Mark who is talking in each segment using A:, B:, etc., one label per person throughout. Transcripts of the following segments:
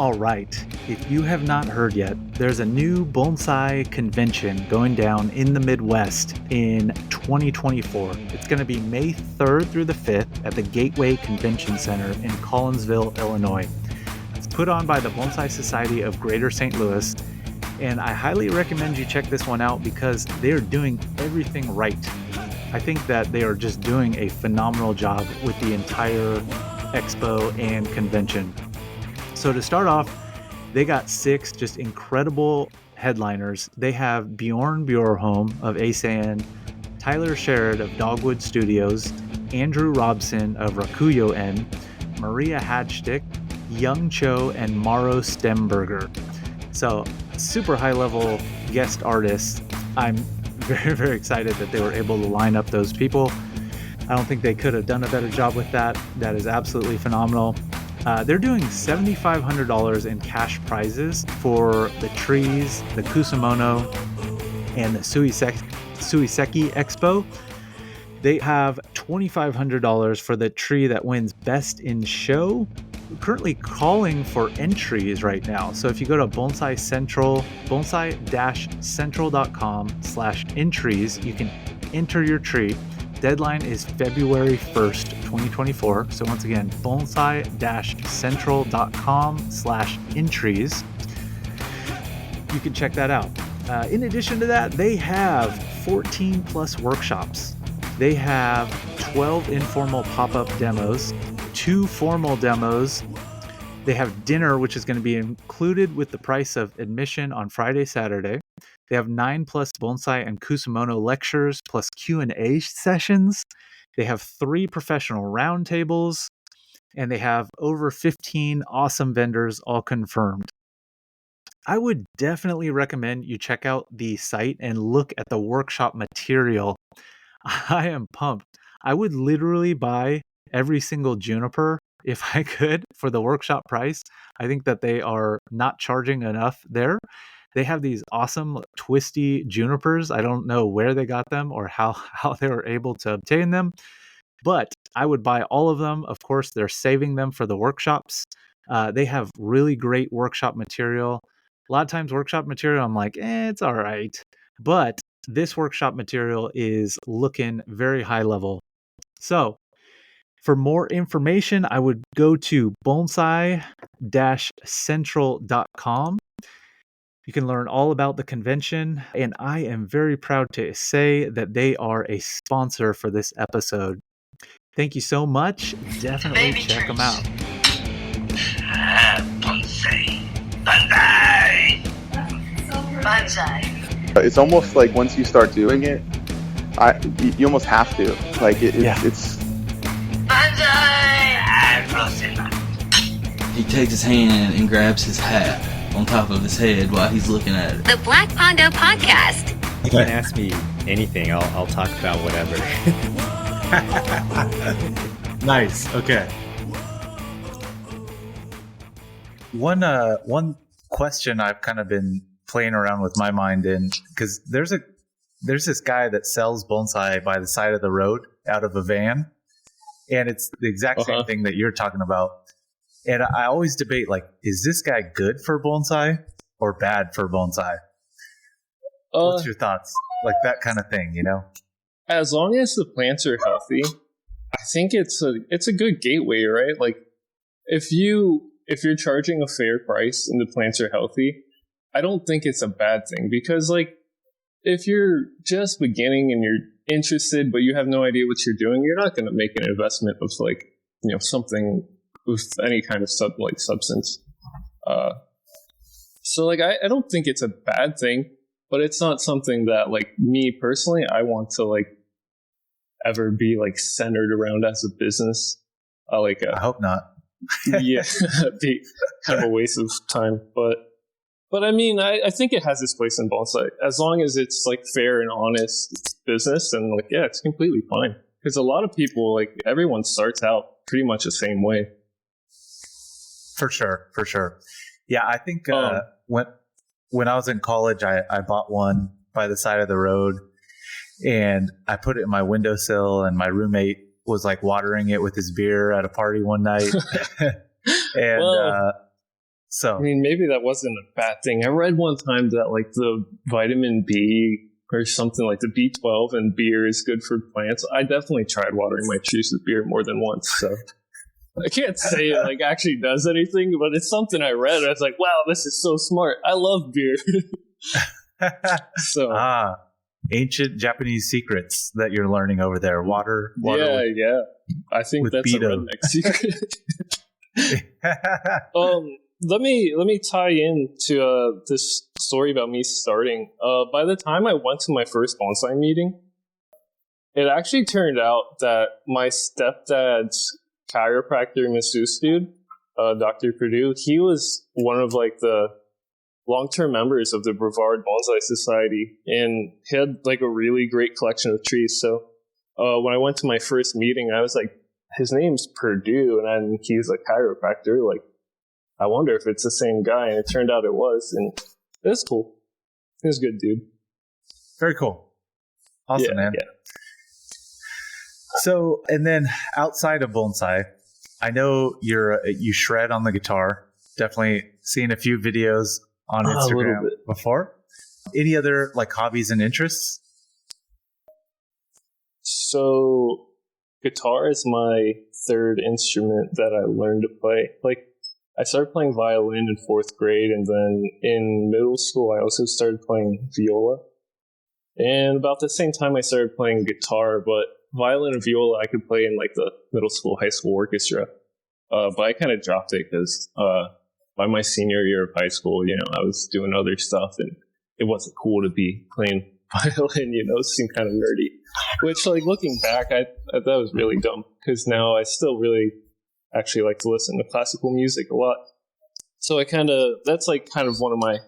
A: All right, if you have not heard yet, there's a new bonsai convention going down in the Midwest in 2024. It's going to be May 3rd through the 5th at the Gateway Convention Center in Collinsville, Illinois. It's put on by the Bonsai Society of Greater St. Louis, and I highly recommend you check this one out because they're doing everything right. I think that they are just doing a phenomenal job with the entire expo and convention. So to start off, they got 6 just incredible headliners. They have Bjorn Bjorholm of AichiEn, Tyler Sherrod of Dogwood Studios, Andrew Robson of Rakuyo-en, Maria Hadstick, Young Cho, and Maro Stemberger. So super high level guest artists. I'm very, very excited that they were able to line up those people. I don't think they could have done a better job with that. That is absolutely phenomenal. They're doing $7,500 in cash prizes for the trees, the Kusumono, and the Suiseki Expo. They have $2,500 for the tree that wins Best in Show. We're currently calling for entries right now. So if you go to Bonsai Central, bonsai-central.com/entries, you can enter your tree. Deadline is February 1st, 2024. So once again, bonsai-central.com/entries. You can check that out. In addition to that, they have 14 plus workshops. They have 12 informal pop-up demos, 2 formal demos. They have dinner, which is going to be included with the price of admission on Friday, Saturday. They have 9 plus bonsai and kusumono lectures plus Q&A sessions. They have 3 professional roundtables, and they have over 15 awesome vendors all confirmed. I would definitely recommend you check out the site and look at the workshop material. I am pumped. I would literally buy every single juniper if I could for the workshop price. I think that they are not charging enough there. They have these awesome twisty junipers. I don't know where they got them or how they were able to obtain them, but I would buy all of them. Of course, they're saving them for the workshops. They have really great workshop material. A lot of times workshop material, I'm like, it's all right. But this workshop material is looking very high level. So for more information, I would go to bonsai-central.com. You can learn all about the convention, and I am very proud to say that they are a sponsor for this episode. Thank you so much. Definitely check them out.
B: Bonsai. Bonsai. Bonsai.
C: It's almost like once you start doing it, you almost have to. Like it's.
B: Bonsai.
D: He takes his hand and grabs his hat on top of his head while he's looking at it.
E: The Black Pondo Podcast.
F: You can ask me anything. I'll talk about whatever.
A: Nice. Okay. One question I've kind of been playing around with my mind in, because there's this guy that sells bonsai by the side of the road out of a van, and it's the exact same thing that you're talking about. And I always debate, like, is this guy good for bonsai or bad for bonsai? What's your thoughts? Like that kind of thing, you know?
G: As long as the plants are healthy, I think it's a good gateway, right? Like, if you're charging a fair price and the plants are healthy, I don't think it's a bad thing, because, like, if you're just beginning and you're interested but you have no idea what you're doing, you're not going to make an investment of, like, you know, something with any kind of substance. So, like, I don't think it's a bad thing, but it's not something that, like, me personally, I want to, like, ever be, like, centered around as a business. I
A: hope not.
G: Yeah, it'd be kind of a waste of time. But I mean, I think it has its place in bonsai. As long as it's, like, fair and honest business, and, like, yeah, it's completely fine. Because a lot of people, like, everyone starts out pretty much the same way.
A: For sure. Yeah, I think when I was in college, I bought one by the side of the road, and I put it in my windowsill, and my roommate was, like, watering it with his beer at a party one night. And So,
G: I mean, maybe that wasn't a bad thing. I read one time that like the vitamin B or something like the B12 and beer is good for plants. I definitely tried watering my trees with beer more than once, so I can't say it like actually does anything, but it's something I read. I was like, wow, this is so smart. I love beer. So
A: ancient Japanese secrets that you're learning over there. Water
G: yeah. I think that's
A: Beto.
G: a redneck secret. Let me tie into this story about me starting. By the time I went to my first bonsai meeting, it actually turned out that my stepdad's chiropractor masseuse dude, Dr. Purdue, he was one of like the long-term members of the Brevard Bonsai Society, and he had like a really great collection of trees. So when I went to my first meeting, I was like, his name's Purdue, and he's a chiropractor. Like, I wonder if it's the same guy, and it turned out it was, and it was cool. He was a good dude.
A: Very cool. Awesome, man.
G: Yeah.
A: So, and then outside of bonsai, I know you shred on the guitar. Definitely seen a few videos on Instagram before. Any other like hobbies and interests?
G: So, guitar is my third instrument that I learned to play. Like, I started playing violin in 4th grade, and then in middle school, I also started playing viola. And about the same time, I started playing guitar, but violin and viola I could play in like the middle school, high school orchestra. But I kind of dropped it because by my senior year of high school, I was doing other stuff, and it wasn't cool to be playing violin. It seemed kind of nerdy. Which, like, looking back, I that was really dumb, because now I still really actually like to listen to classical music a lot. So that's like kind of one of my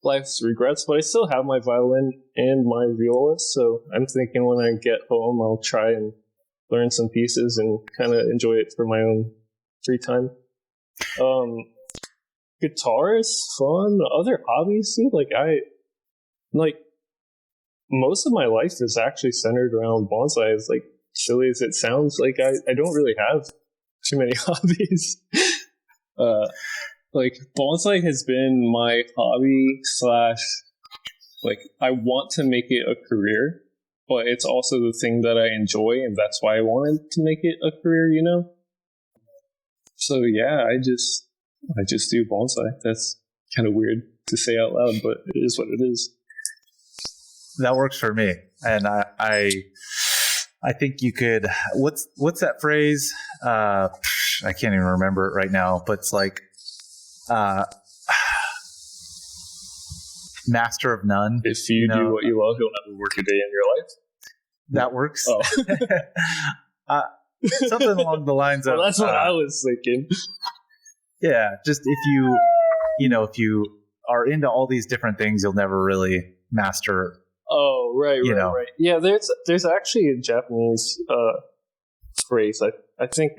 G: life's regrets, but I still have my violin and my viola, so I'm thinking when I get home, I'll try and learn some pieces and kind of enjoy it for my own free time. Guitar is fun. Other hobbies, dude, most of my life is actually centered around bonsai. As like silly as it sounds, like I don't really have too many hobbies. Like, bonsai has been my hobby / like, I want to make it a career, but it's also the thing that I enjoy, and that's why I wanted to make it a career, So yeah, I just do bonsai. That's kind of weird to say out loud, but it is what it is.
A: That works for me, and I think you could. What's that phrase? I can't even remember it right now, but it's like master of none.
G: If you do what you love, you'll never work a day in your life.
A: That works.
G: Oh.
A: Something along the lines of.
G: Well, that's what I was thinking.
A: Yeah, just if you are into all these different things, you'll never really master.
G: Oh, right. Yeah, there's actually a Japanese phrase. I think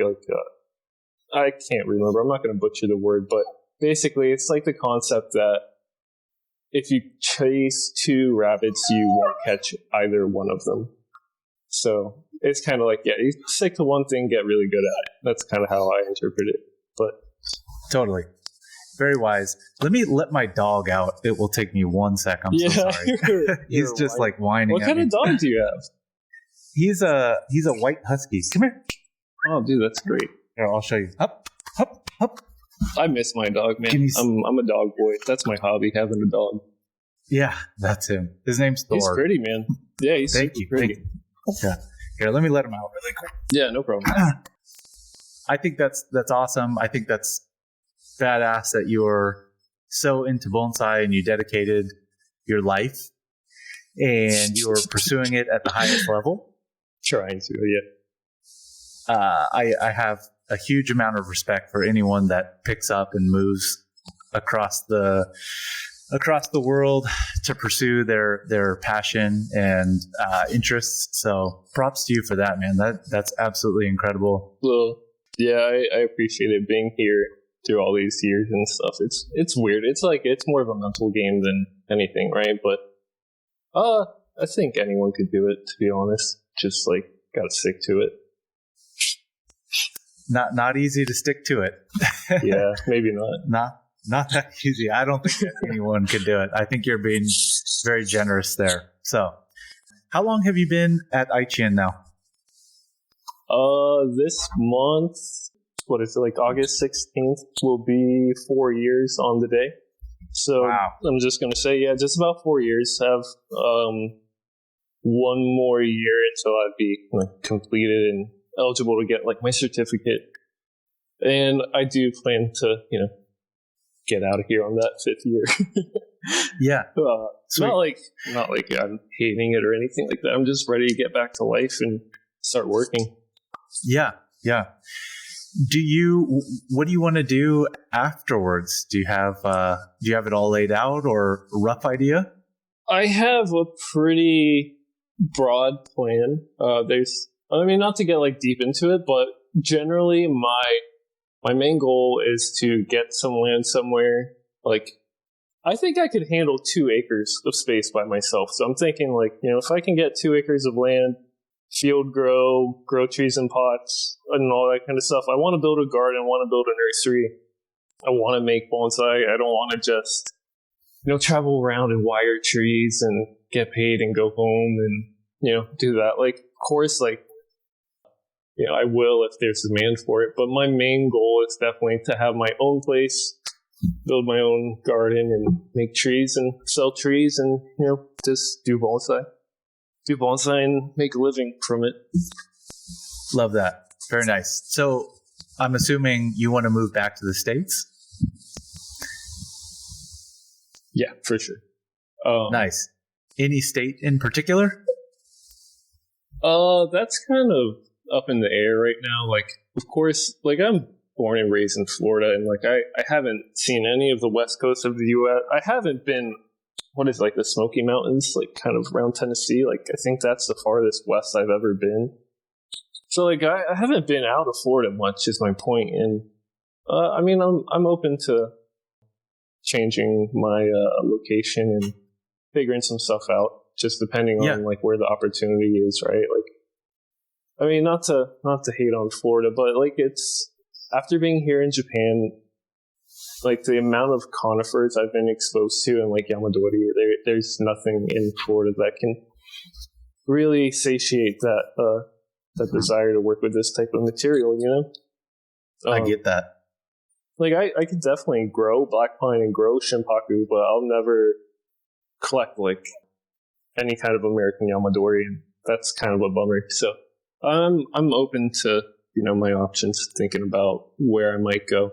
G: I can't remember. I'm not going to butcher the word, but basically, it's like the concept that if you chase 2 rabbits, you won't catch either one of them. So it's kind of like, yeah, you stick to one thing, get really good at it. That's kind of how I interpret it. But
A: Totally. Very wise. Let me let my dog out. It will take me 1 sec. I'm so sorry. He's just like whining.
G: What kind of dog do you have?
A: He's a white husky. Come here.
G: Oh, dude, that's great.
A: Here, I'll show you. Up, up, up.
G: I miss my dog, man. I'm a dog boy. That's my hobby, having a dog.
A: Yeah, that's him. His name's Thor.
G: He's pretty, man. Yeah, he's
A: Thank you.
G: pretty.
A: Yeah. Here, let me let him out really quick.
G: Yeah, no problem.
A: I think that's awesome. I think that's badass that you're so into bonsai and you dedicated your life and you're pursuing it at the highest level.
G: Trying to, yeah.
A: I have a huge amount of respect for anyone that picks up and moves across the world to pursue their passion and interests. So props to you for that, man. That's absolutely incredible.
G: Well, yeah, I appreciate it being here through all these years and stuff. It's weird. It's like, it's more of a mental game than anything, right? But I think anyone could do it, to be honest. Just like, gotta stick to it.
A: Not easy to stick to it.
G: Yeah, maybe not.
A: not that easy. I don't think that anyone could do it. I think you're being very generous there. So, how long have you been at AichiEn now?
G: This month, what is it, like August 16th, will be 4 years on the day. So
A: Wow.
G: I'm just going to say, yeah, just about 4 years. Have one more year until I'd be completed and eligible to get like my certificate. And I do plan to, get out of here on that 5th year.
A: Yeah. Sweet.
G: Not like I'm hating it or anything like that. I'm just ready to get back to life and start working.
A: Yeah. What do you want to do afterwards? Do you have it all laid out or a rough idea?
G: I have a pretty broad plan. Not to get like deep into it, but generally my main goal is to get some land somewhere. Like, I think I could handle 2 acres of space by myself. So I'm thinking if I can get 2 acres of land, field grow trees in pots and all that kind of stuff. I want to build a garden, I want to build a nursery. I want to make bonsai. I don't want to just, travel around and wire trees and get paid and go home and, do that. Like, of course, I will if there's demand for it. But my main goal is definitely to have my own place, build my own garden and make trees and sell trees and, just do bonsai. Do bonsai and make a living from it.
A: Love that. Very nice. So I'm assuming you want to move back to the States?
G: Yeah, for sure.
A: Nice. Any state in particular?
G: That's kind of up in the air right now. Like, of course, I'm born and raised in Florida, and I haven't seen any of the west coast of the U.S. I haven't been, the Smoky Mountains, kind of around Tennessee. I think that's the farthest west I've ever been. So, I haven't been out of Florida much, is my point. And, I'm open to changing my location and figuring some stuff out, just depending on, where the opportunity is, right? Not to hate on Florida, but, it's, after being here in Japan, the amount of conifers I've been exposed to in Yamadori, there's nothing in Florida that can really satiate that desire to work with this type of material,
A: I get that.
G: I could definitely grow black pine and grow shimpaku, but I'll never collect any kind of American Yamadori, and that's kind of a bummer. So I'm open to my options, thinking about where I might go.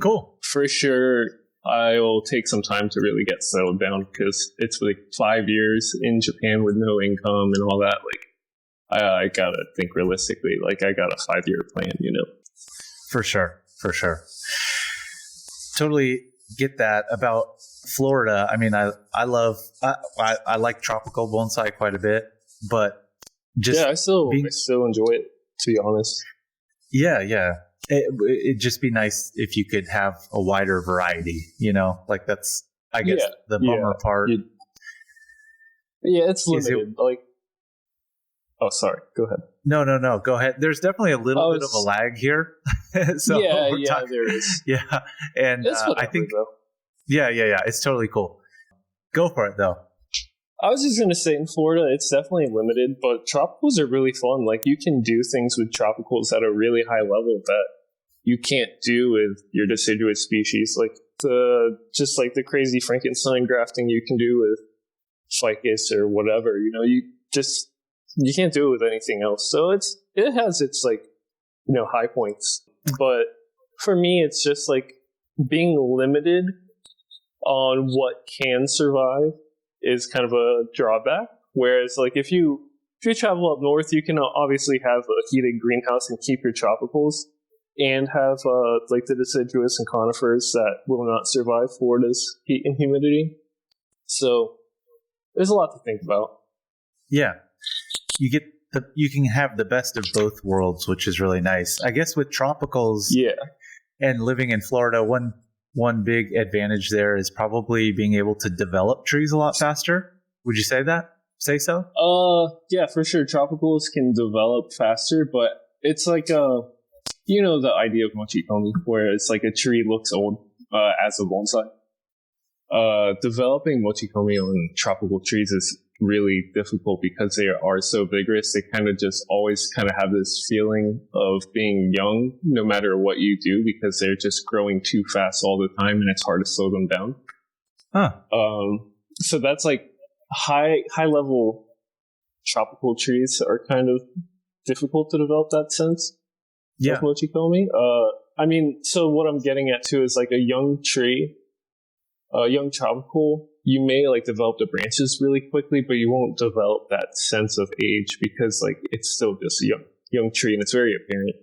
A: Cool.
G: For sure, I will take some time to really get settled down, because it's 5 years in Japan with no income and all that. I gotta think realistically. I got a 5-year plan,
A: For sure. Totally get that about Florida. I like tropical bonsai quite a bit, but
G: I still enjoy it, to be honest.
A: Yeah. It'd just be nice if you could have a wider variety, that's, I guess, the bummer part.
G: It's limited. Oh, sorry. Go ahead.
A: No. Go ahead. There's definitely a little bit of a lag here. So
G: there is.
A: Yeah. And I think,
G: though.
A: Yeah. It's totally cool. Go for it, though.
G: I was just going to say, in Florida, it's definitely limited, but tropicals are really fun. You can do things with tropicals at a really high level that you can't do with your deciduous species. The crazy Frankenstein grafting you can do with ficus or whatever. You can't do it with anything else. So it has its high points. But for me, it's just being limited on what can survive is kind of a drawback. Whereas if you travel up north, you can obviously have a heated greenhouse and keep your tropicals, and have the deciduous and conifers that will not survive Florida's heat and humidity. So there's a lot to think about.
A: Yeah. You can have the best of both worlds, which is really nice. I guess with tropicals, and living in Florida, one big advantage there is probably being able to develop trees a lot faster. Would you say so?
G: Yeah, for sure. Tropicals can develop faster, but it's you know the idea of mochikomi, where it's like a tree looks old as a bonsai. Developing mochikomi on tropical trees is really difficult because they are so vigorous. They kind of just always kind of have this feeling of being young no matter what you do, because they're just growing too fast all the time and it's hard to slow them down. So that's like high level tropical trees are kind of difficult to develop that sense of mochikomi. I mean, so what I'm getting at too is like a young tree, a young tropical, you may like develop the branches really quickly, but you won't develop that sense of age because like it's still just a young tree and it's very apparent.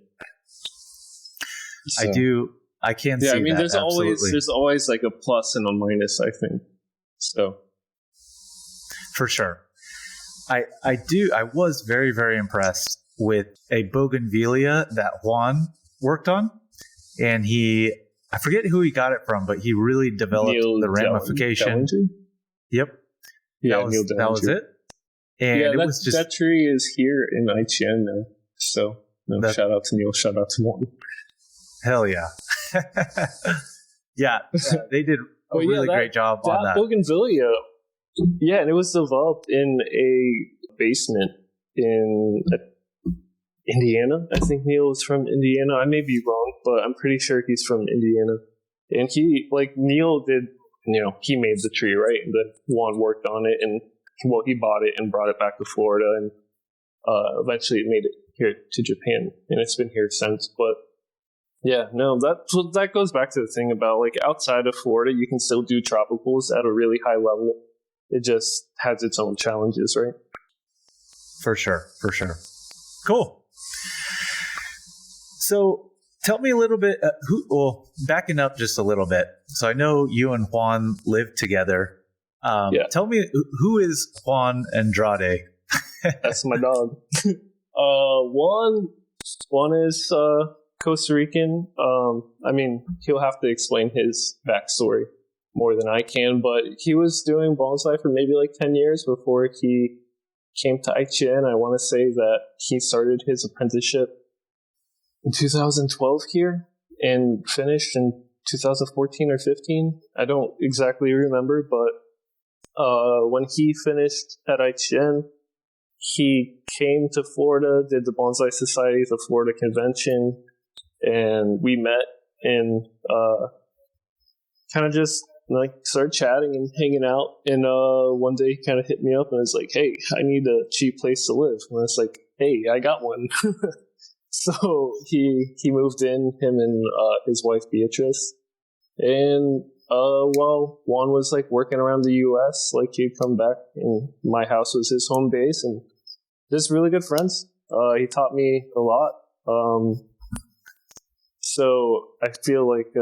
G: So,
A: I can see
G: I mean,
A: that.
G: there's always like a plus and a minus, I think. So
A: for sure. I was very, very impressed with a bougainvillea that Juan worked on, and I forget who he got it from, but he really developed the ramification. Yep.
G: Yeah,
A: that was it. And
G: yeah,
A: it was just,
G: that tree is here in AichiEn now. So shout out to Neil, shout out to Juan.
A: Hell yeah. Yeah, they did a really great job on that.
G: Bougainvillea, yeah, and it was developed in a basement in Indiana. I think Neil is from Indiana. I may be wrong, but I'm pretty sure he's from Indiana. And Neil did, he made the tree, right? And then Juan worked on it, and he bought it and brought it back to Florida, and eventually it made it here to Japan, and it's been here since. But yeah, no, that goes back to the thing about like outside of Florida, you can still do tropicals at a really high level. It just has its own challenges, right?
A: For sure. Cool. So tell me a little bit, backing up just a little bit. So I know you and Juan live together. Tell me, who is Juan Andrade?
G: That's my dog. Juan is Costa Rican. I mean, he'll have to explain his backstory more than I can, but he was doing bonsai for maybe like 10 years before he came to AichiEn. I want to say that he started his apprenticeship in 2012 here and finished in 2014 or 15. I don't exactly remember, but when he finished at AichiEn, he came to Florida, did the Bonsai Society, the Florida Convention, and we met and kind of just like started chatting and hanging out. And one day he kind of hit me up and was like, "Hey, I need a cheap place to live." And I was like, "Hey, I got one." So he moved in, him and his wife Beatrice. And while Juan was like working around the U.S., like he'd come back, and my house was his home base, and just really good friends. He taught me a lot. So I feel like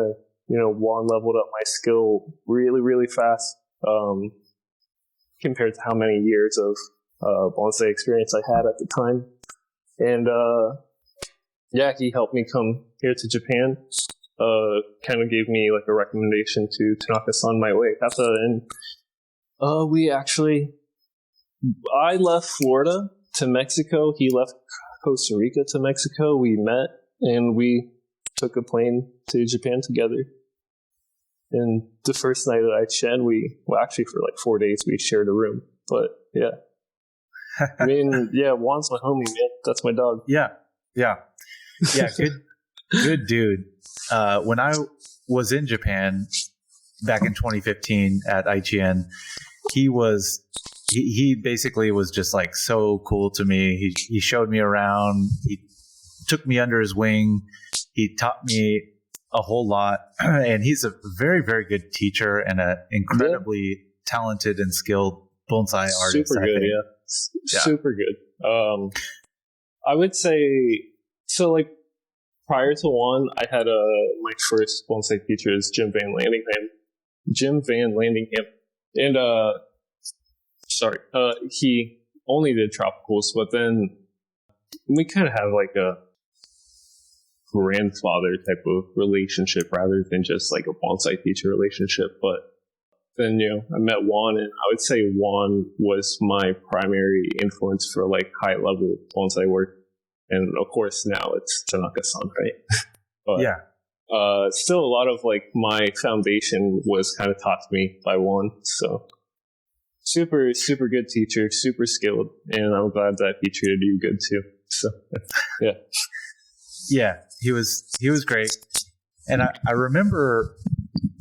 G: Juan leveled up my skill really, really fast compared to how many years of bonsai experience I had at the time. And he helped me come here to Japan. Kind of gave me like a recommendation to Tanakas-san my way. And I left Florida to Mexico. He left Costa Rica to Mexico. We met and we took a plane to Japan together. And the first night at AichiEn, actually for like 4 days, we shared a room. But yeah. I mean, yeah, Juan's my homie, man. That's my dog.
A: Yeah. Good dude. When I was in Japan back in 2015 at AichiEn, he basically was just like so cool to me. He showed me around. He took me under his wing. He taught me a whole lot, and he's a very, very good teacher and an incredibly talented and skilled bonsai artist.
G: Super good, yeah. Super good. I would say so. Like prior to Juan, I had my first bonsai teacher is Jim Van Landingham, and he only did tropicals, but then we kind of have like a grandfather type of relationship rather than just like a bonsai teacher relationship. But then I met Juan, and I would say Juan was my primary influence for like high level bonsai work. and of course now it's Tanaka-san, right? But,
A: Yeah.
G: still a lot of like my foundation was kind of taught to me by Juan. So super, super good teacher, super skilled, and I'm glad that he treated you good too. So yeah.
A: Yeah, he was great. And I remember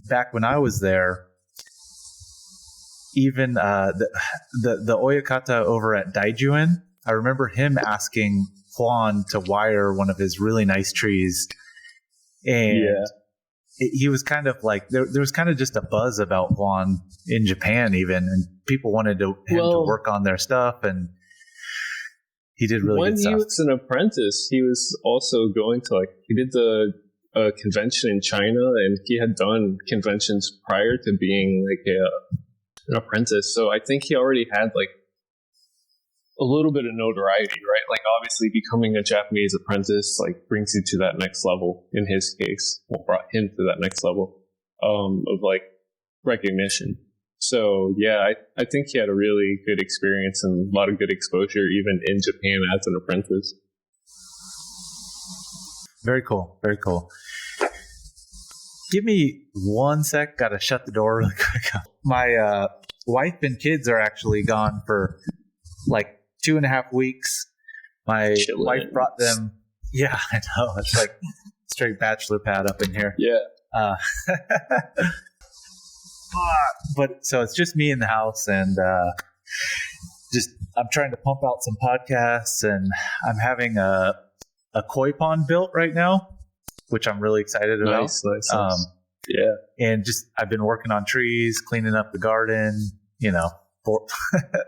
A: back when I was there, even the Oyakata over at Daijuen, I remember him asking Juan to wire one of his really nice trees. And he was kind of like, there was kind of just a buzz about Juan in Japan even, and people wanted him to work on their stuff, and he did really good stuff.
G: When he was an apprentice, he was also going to he did the convention in China, and he had done conventions prior to being an apprentice. So I think he already had a little bit of notoriety, right? Like obviously becoming a Japanese apprentice brings you to that next level. In his case, brought him to that next level of recognition. So yeah, I think he had a really good experience and a lot of good exposure even in Japan as an apprentice.
A: Very cool. Very cool. Give me 1 sec. Got to shut the door really quick. My wife and kids are actually gone for 2.5 weeks. My wife brought them. Yeah, I know. It's like straight bachelor pad up in here.
G: Yeah.
A: But so it's just me in the house, and I'm trying to pump out some podcasts, and I'm having a koi pond built right now, which I'm really excited about.
G: Nice. Yeah.
A: And I've been working on trees, cleaning up the garden,
G: that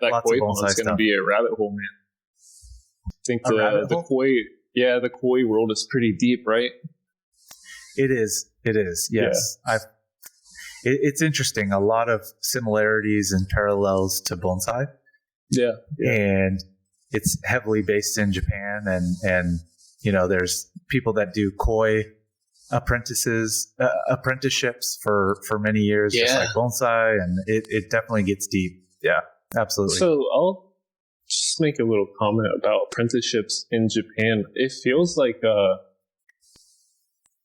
A: lots
G: koi
A: of
G: pond is going to be a rabbit hole, man. I think the koi world is pretty deep, right?
A: It is. Yes.
G: Yeah.
A: It's interesting. A lot of similarities and parallels to bonsai.
G: Yeah.
A: And it's heavily based in Japan, and there's people that do koi apprenticeships for many years, just like bonsai, and it definitely gets deep. Yeah, absolutely.
G: So I'll just make a little comment about apprenticeships in Japan. It feels like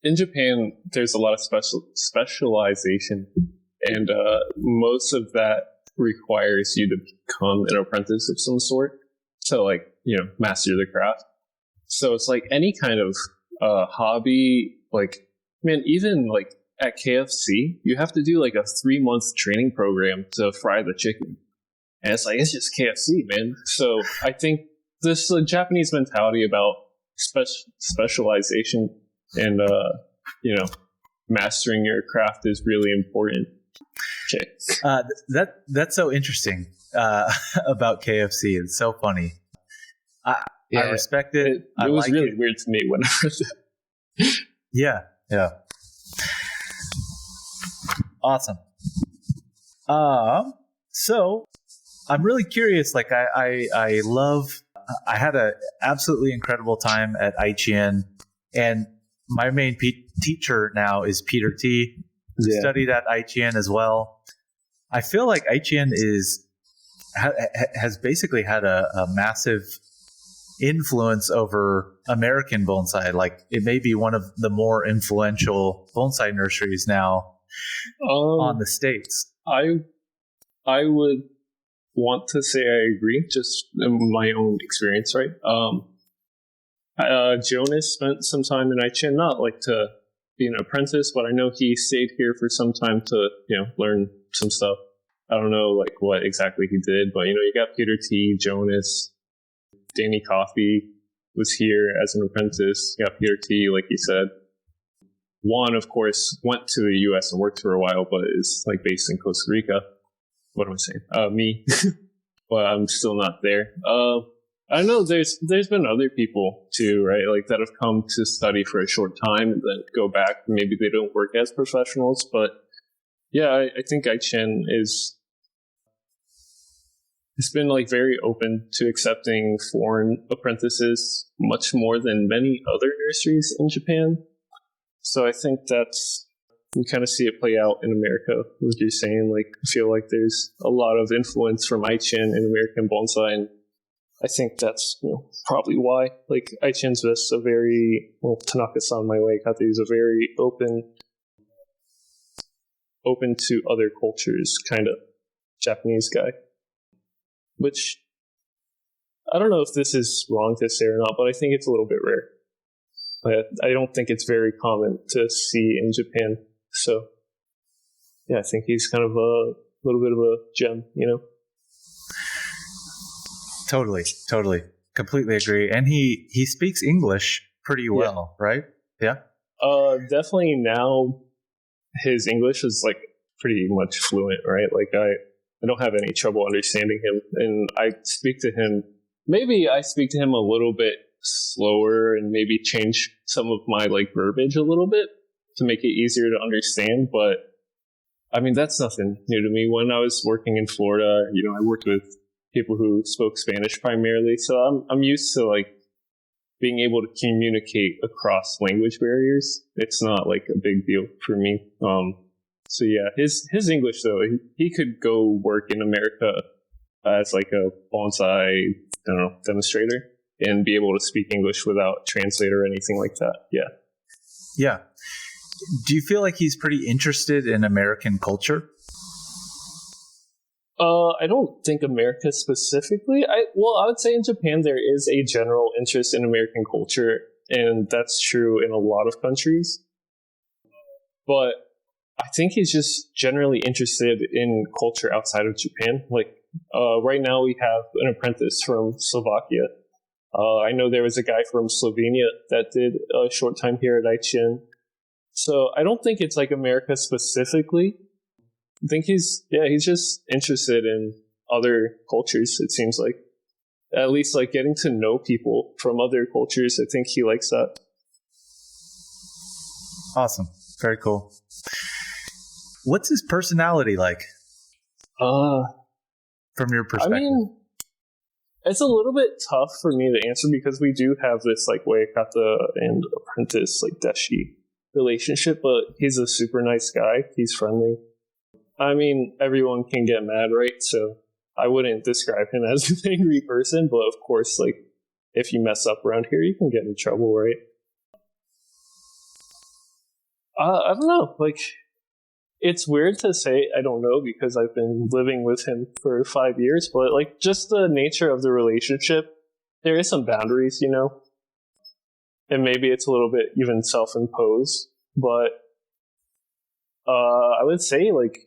G: in Japan there's a lot of specialization, and most of that requires you to become an apprentice of some sort to master the craft. So it's like any kind of hobby, even at KFC, you have to do a 3-month training program to fry the chicken. And it's just KFC, man. So I think this Japanese mentality about specialization and, mastering your craft is really important. Okay.
A: That's so interesting about KFC. It's so funny. I respect it.
G: It was really weird to me when I heard that.
A: Yeah. Awesome. So I'm really curious. I love. I had a absolutely incredible time at AichiEn, and my main teacher now is Peter T. Who studied at AichiEn as well. I feel like AichiEn has basically had a massive influence over American bonsai. It may be one of the more influential bonsai nurseries now on the States.
G: I would want to say I agree, just in my own experience, right? Jonas spent some time in AichiEn, not to be an apprentice, but I know he stayed here for some time to, learn some stuff. I don't know what exactly he did, but you got Peter T, Jonas, Danny Coffey was here as an apprentice. You got Peter T, like you said. Juan, of course, went to the U.S. and worked for a while, but is based in Costa Rica. What am I saying? Me, but I'm still not there. I know there's been other people too, right? that have come to study for a short time and then go back. Maybe they don't work as professionals, but yeah, I think AichiEn it's been very open to accepting foreign apprentices much more than many other nurseries in Japan. So I think we kind of see it play out in America. What you're saying, I feel like there's a lot of influence from AichiEn in American bonsai, and I think that's probably why. Like AichiEn's just a very Tanaka-san, my way, he's a very open to other cultures kind of Japanese guy. Which I don't know if this is wrong to say or not, but I think it's a little bit rare. I don't think it's very common to see in Japan. So yeah, I think he's kind of a little bit of a gem,
A: Totally. Completely agree. And he speaks English pretty well, right? Yeah.
G: Definitely now his English is like pretty much fluent, right? Like I don't have any trouble understanding him, and I speak to him. Maybe I speak to him a little bit slower and maybe change some of my like verbiage a little bit to make it easier to understand. But I mean, that's nothing new to me. When I was working in Florida, I worked with people who spoke Spanish primarily, so I'm used to like being able to communicate across language barriers. It's not like a big deal for me. So yeah, his English though, he could go work in America as like a bonsai, demonstrator and be able to speak English without translator or anything like that. Yeah.
A: Yeah. Do you feel like he's pretty interested in American culture?
G: I don't think America specifically. I would say in Japan there is a general interest in American culture, and that's true in a lot of countries. But I think he's just generally interested in culture outside of Japan. Like right now we have an apprentice from Slovakia. I know there was a guy from Slovenia that did a short time here at AichiEn. So I don't think it's like America specifically. I think he's just interested in other cultures, it seems like. At least like getting to know people from other cultures. I think he likes that.
A: Awesome. Very cool. What's his personality like? From your perspective? I mean,
G: it's a little bit tough for me to answer because we do have this like Wayakata and apprentice like Deshi relationship, but he's a super nice guy. He's friendly. I mean, everyone can get mad, right? So I wouldn't describe him as an angry person, but of course, like, if you mess up around here, you can get in trouble, right? I don't know. Like, it's weird to say I don't know because I've been living with him for 5 years, but like, just the nature of the relationship, there is some boundaries, and maybe it's a little bit even self-imposed, but I would say like,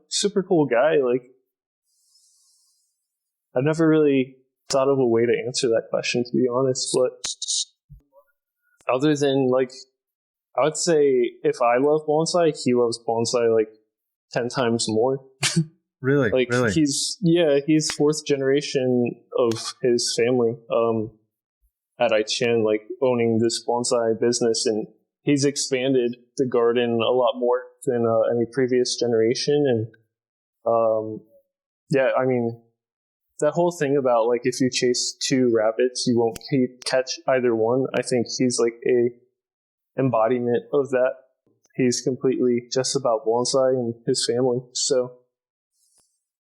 G: super cool guy. Like, I've never really thought of a way to answer that question, to be honest. But other than like, I would say if I love bonsai, he loves bonsai like 10 times more.
A: Really?
G: Like
A: really?
G: He's fourth generation of his family at AichiEn, like owning this bonsai business, and he's expanded the garden a lot more than any previous generation. And I mean, that whole thing about like if you chase two rabbits, you won't catch either one. I think he's like a embodiment of that. He's completely just about bonsai and his family. So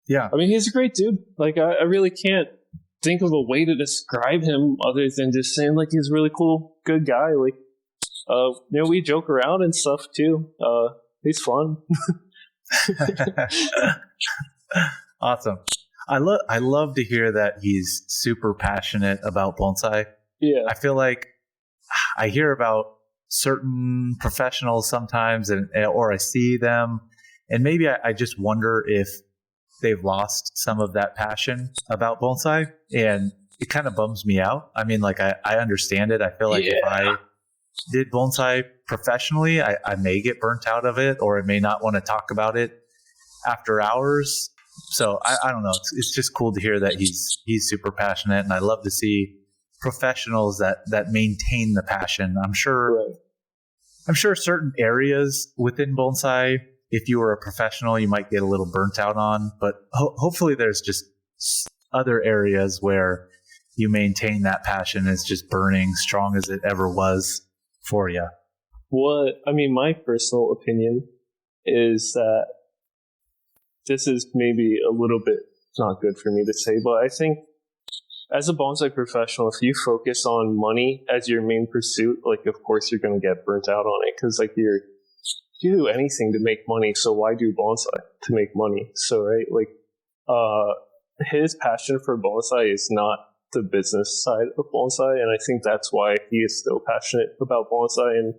A: yeah, I
G: mean, he's a great dude. Like I really can't think of a way to describe him other than just saying like he's a really cool, good guy. Like we joke around and stuff too. He's fun.
A: Awesome. I love to hear that he's super passionate about bonsai.
G: Yeah.
A: I feel like I hear about certain professionals sometimes or I see them and maybe I just wonder if they've lost some of that passion about bonsai, and it kind of bums me out. I mean, like I understand it. I feel like if I did bonsai professionally, I may get burnt out of it, or I may not want to talk about it after hours. So I don't know. It's just cool to hear that he's super passionate, and I love to see professionals that maintain the passion. I'm sure certain areas within bonsai, if you were a professional, you might get a little burnt out on, but hopefully there's just other areas where you maintain that passion. It's just burning strong as it ever was for you.
G: My personal opinion is that this is maybe a little bit not good for me to say, but I think as a bonsai professional, if you focus on money as your main pursuit, like, of course you're going to get burnt out on it, because like you do anything to make money, so why do bonsai to make money? So right, like his passion for bonsai is not the business side of bonsai, and I think that's why he is still passionate about bonsai. And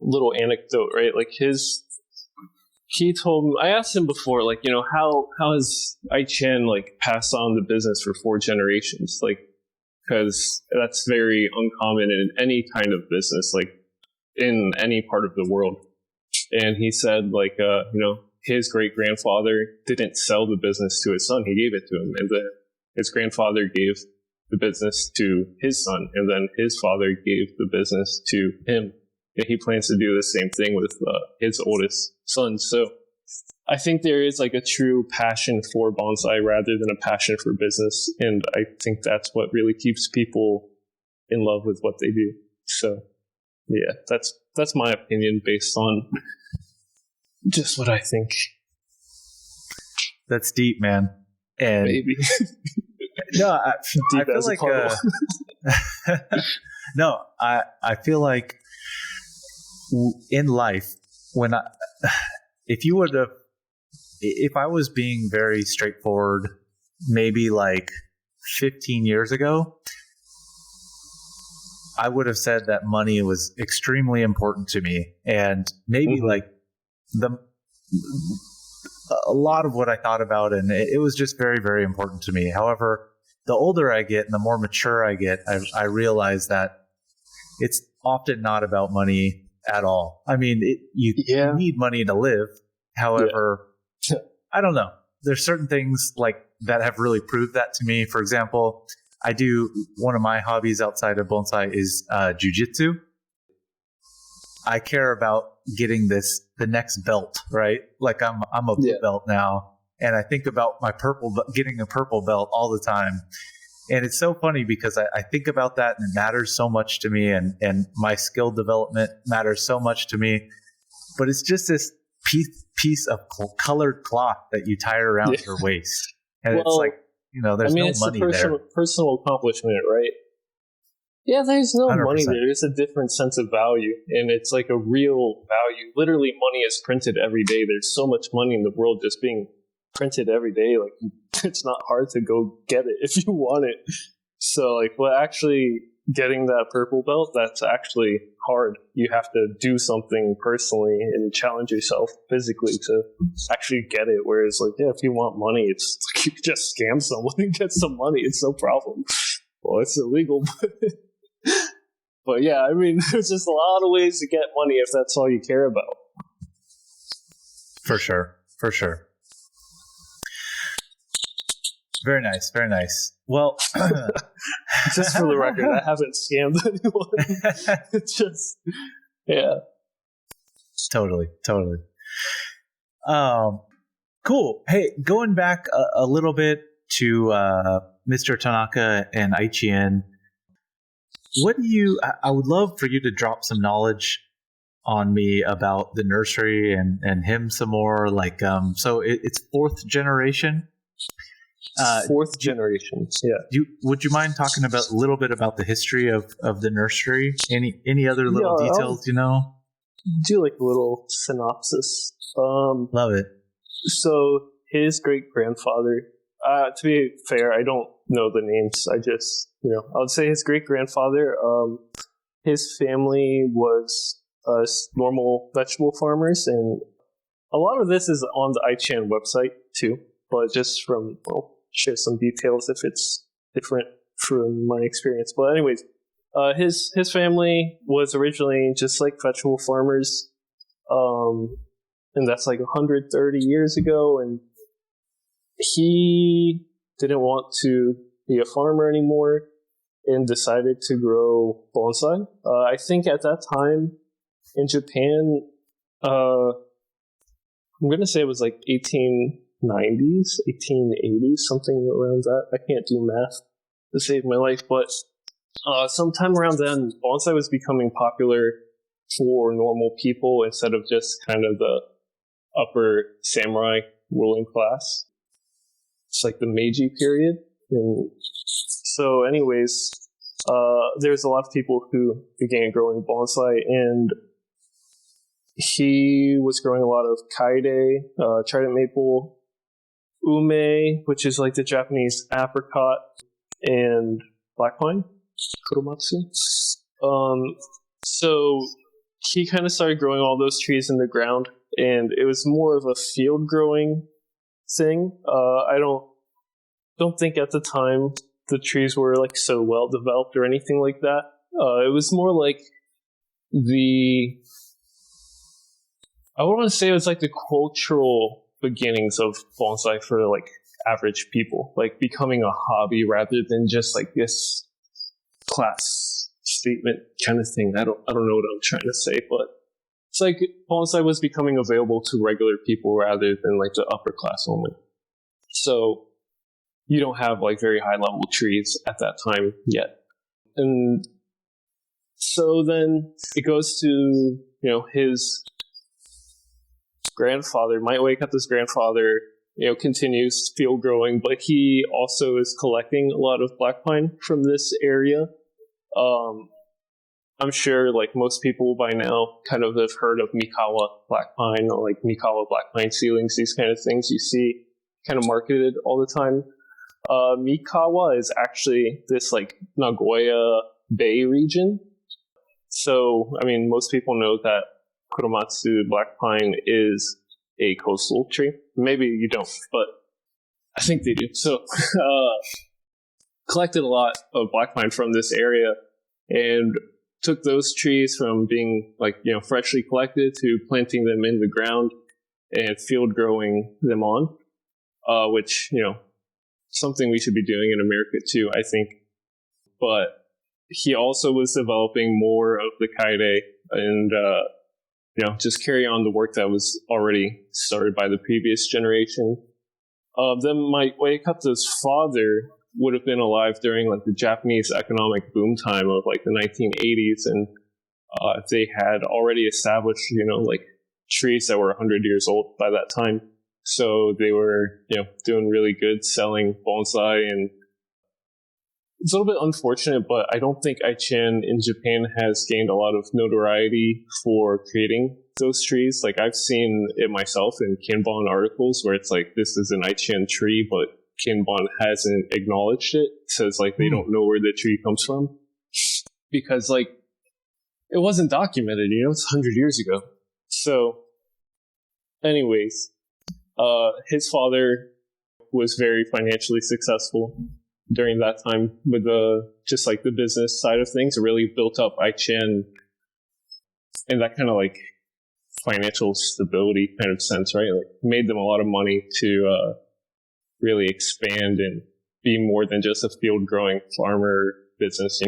G: little anecdote, right? Like he told me, I asked him before, like, you know, how has AichiEn like passed on the business for 4 generations? Like, because that's very uncommon in any kind of business, like in any part of the world. And he said, like, you know, his great grandfather didn't sell the business to his son; he gave it to him, and then his grandfather gave the business to his son, and then his father gave the business to him. And he plans to do the same thing with his oldest son. So I think there is like a true passion for bonsai rather than a passion for business. And I think that's what really keeps people in love with what they do. So yeah, that's my opinion based on just what I think.
A: That's deep, man. And
G: maybe.
A: No, I feel like no, I feel like in life, when if I was being very straightforward, maybe like 15 years ago, I would have said that money was extremely important to me, and maybe like a lot of what I thought about, and it was just very, very important to me. However, the older I get and the more mature I get, I realize that it's often not about money at all. I mean, you need money to live. However, I don't know. There's certain things like that have really proved that to me. For example, one of my hobbies outside of bonsai is jujitsu. I care about getting the next belt, right? Like I'm a blue belt now, and I think about getting a purple belt all the time. And it's so funny because I think about that, and it matters so much to me, and my skill development matters so much to me. But it's just this piece of colored cloth that you tie around your waist. And it's like, you know, there's no money there.
G: It's a personal accomplishment, right? Yeah, there's no 100%. Money there. There's a different sense of value, and it's like a real value. Literally, money is printed every day. There's so much money in the world just being printed every day. Like, it's not hard to go get it if you want it. So, like, actually getting that purple belt, that's actually hard. You have to do something personally and challenge yourself physically to actually get it. Whereas, like, yeah, if you want money, it's like you just scam someone and get some money. It's no problem. Well, it's illegal, but yeah, I mean, there's just a lot of ways to get money if that's all you care about.
A: For sure. Very nice, very nice. Well,
G: just for the record, I haven't scammed anyone. It's just, yeah.
A: Totally. Cool. Hey, going back a little bit to Mr. Tanaka and AichiEn, I would love for you to drop some knowledge on me about the nursery and him some more. Like, so it's 4th generation.
G: 4th generation, yeah.
A: Would you mind talking a little bit about the history of the nursery? Any other little details, you know?
G: Do like a little synopsis.
A: Love it.
G: So his great grandfather. To be fair, I don't know the names. I just, I would say his great grandfather. His family was normal vegetable farmers, and a lot of this is on the AichiEn website too. But just share some details if it's different from my experience. But anyways, his family was originally just like vegetable farmers, and that's like 130 years ago. And he didn't want to be a farmer anymore and decided to grow bonsai. I think at that time in Japan, I'm going to say it was like 1890s, 1880s, something around that. I can't do math to save my life, but sometime around then, bonsai was becoming popular for normal people instead of just kind of the upper samurai ruling class. It's like the Meiji period. And so, anyways, there's a lot of people who began growing bonsai, and he was growing a lot of kaide, trident maple, ume, which is like the Japanese apricot, and black pine, kuromatsu. So he kind of started growing all those trees in the ground, and it was more of a field growing thing. I don't think at the time the trees were like so well developed or anything like that. It was more like I want to say it was like the cultural beginnings of bonsai for like average people, like becoming a hobby rather than just like this class statement kind of thing. I don't know what I'm trying to say, but it's like bonsai was becoming available to regular people rather than like the upper class only. So you don't have like very high level trees at that time yet. And so then it goes to, his grandfather, Might Wake Up, his grandfather, continues field growing, but he also is collecting a lot of black pine from this area. I'm sure like most people by now kind of have heard of Mikawa black pine or like Mikawa black pine ceilings, these kind of things you see kind of marketed all the time. Mikawa is actually this like Nagoya Bay region. So, I mean, most people know that Kuromatsu black pine is a coastal tree. Maybe you don't, but I think they do. So, collected a lot of black pine from this area and took those trees from being like, freshly collected to planting them in the ground and field growing them on, which, something we should be doing in America too, I think. But he also was developing more of the kaide and, just carry on the work that was already started by the previous generation. Then Might Wake Up's father would have been alive during like the Japanese economic boom time of like the 1980s, and they had already established, like trees that were 100 years old by that time. So they were, doing really good selling bonsai, and it's a little bit unfortunate, but I don't think AichiEn in Japan has gained a lot of notoriety for creating those trees. Like I've seen it myself in Kinbon articles where it's like, this is an AichiEn tree, but Kinbon hasn't acknowledged it. It says like they don't know where the tree comes from because like it wasn't documented, it's 100 years ago. So anyways, his father was very financially successful during that time with just like the business side of things. It really built up AichiEn in that kind of like financial stability kind of sense, right? Like made them a lot of money to really expand and be more than just a field growing farmer business,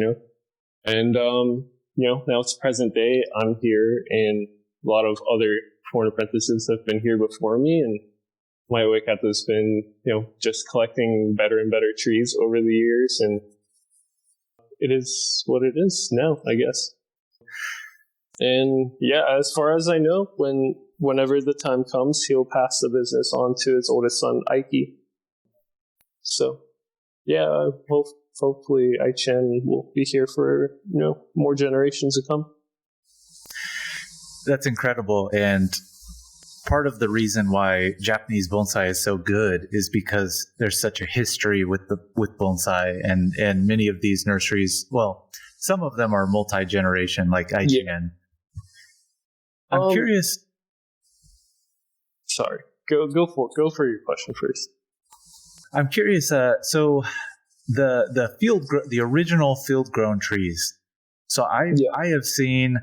G: And now it's present day. I'm here, and a lot of other foreign apprentices have been here before me, and my Wake Up has been, just collecting better and better trees over the years, and it is what it is now, I guess. And yeah, as far as I know, whenever the time comes, he'll pass the business on to his oldest son, Aiki. So yeah, hopefully AichiEn will be here for, more generations to come.
A: That's incredible. And part of the reason why Japanese bonsai is so good is because there's such a history with bonsai, and many of these nurseries, well, some of them are multi-generation, like AichiEn. Yeah. I'm curious.
G: Sorry, go for your question first.
A: I'm curious. So the original field grown trees. So I have seen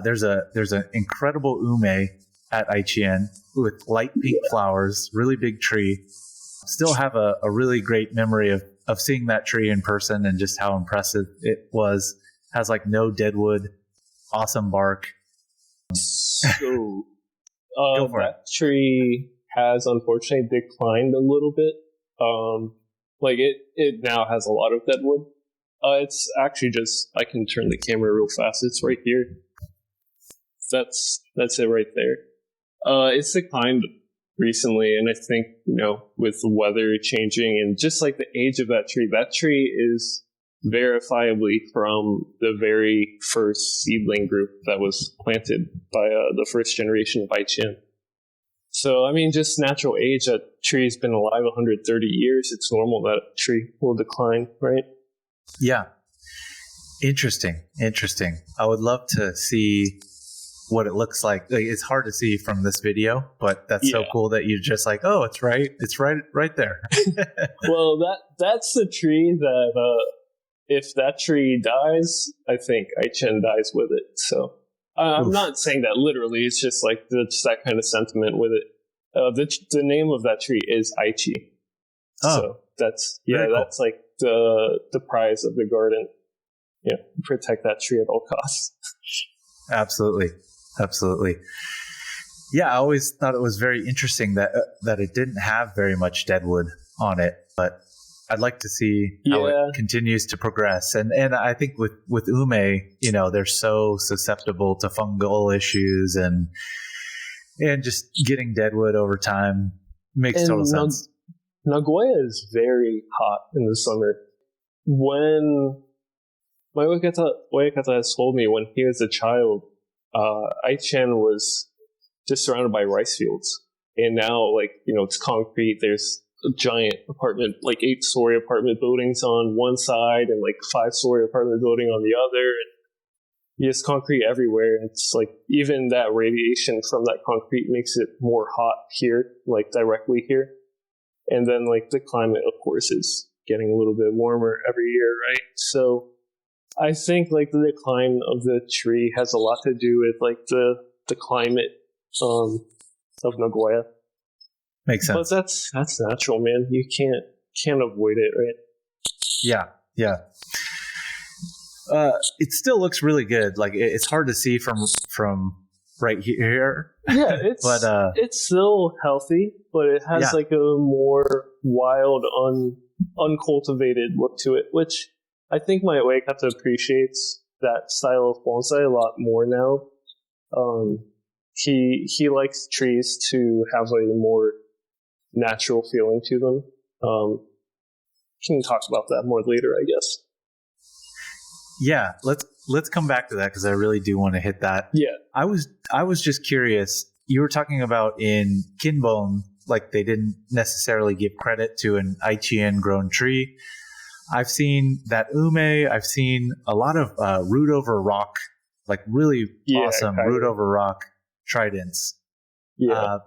A: there's an incredible ume at AichiEn with light pink flowers, really big tree. Still have a really great memory of seeing that tree in person and just how impressive it was. Has like no deadwood, awesome bark.
G: So that tree has unfortunately declined a little bit. Like it now has a lot of deadwood. It's actually just, I can turn the camera real fast. It's right here. That's it right there. It's declined recently, and I think, with the weather changing and just like the age of that tree is verifiably from the very first seedling group that was planted by the first generation of AichiEn. So, I mean, just natural age, that tree's been alive 130 years. It's normal that a tree will decline, right?
A: Yeah. Interesting. I would love to see what it looks like. It's hard to see from this video, but that's so cool that you're just like, oh, it's right there.
G: Well, that's the tree that, if that tree dies, I think AichiEn dies with it. So I'm not saying that literally. It's just like just that kind of sentiment with it. The name of that tree is Aichi.
A: Oh,
G: so that's
A: cool.
G: That's like the prize of the garden. Protect that tree at all costs.
A: Absolutely. Yeah, I always thought it was very interesting that it didn't have very much deadwood on it, but I'd like to see how it continues to progress. And I think with ume, they're so susceptible to fungal issues and just getting deadwood over time makes total sense.
G: Nagoya is very hot in the summer. When my Oyakata has told me when he was a child, AichiEn was just surrounded by rice fields. And now, it's concrete. There's a giant apartment, 8-story apartment buildings on one side and 5-story apartment building on the other. And there's concrete everywhere. And it's even that radiation from that concrete makes it more hot here, directly here. And then the climate, of course, is getting a little bit warmer every year, right? So I think the decline of the tree has a lot to do with the climate of Nagoya.
A: Makes sense.
G: But that's natural, man. You can't avoid it, right?
A: Yeah. It still looks really good. It's hard to see from right here.
G: Yeah,
A: but
G: it's still healthy, but it has a more wild, uncultivated look to it, which I think my Oyakata appreciates that style of bonsai a lot more now. He likes trees to have a more natural feeling to them. Can talk about that more later, I guess.
A: Yeah, let's come back to that because I really do want to hit that.
G: Yeah,
A: I was just curious. You were talking about in Kinbon, they didn't necessarily give credit to an AichiEn grown tree. I've seen that ume. I've seen a lot of root over rock, really awesome root over rock tridents.
G: Yeah.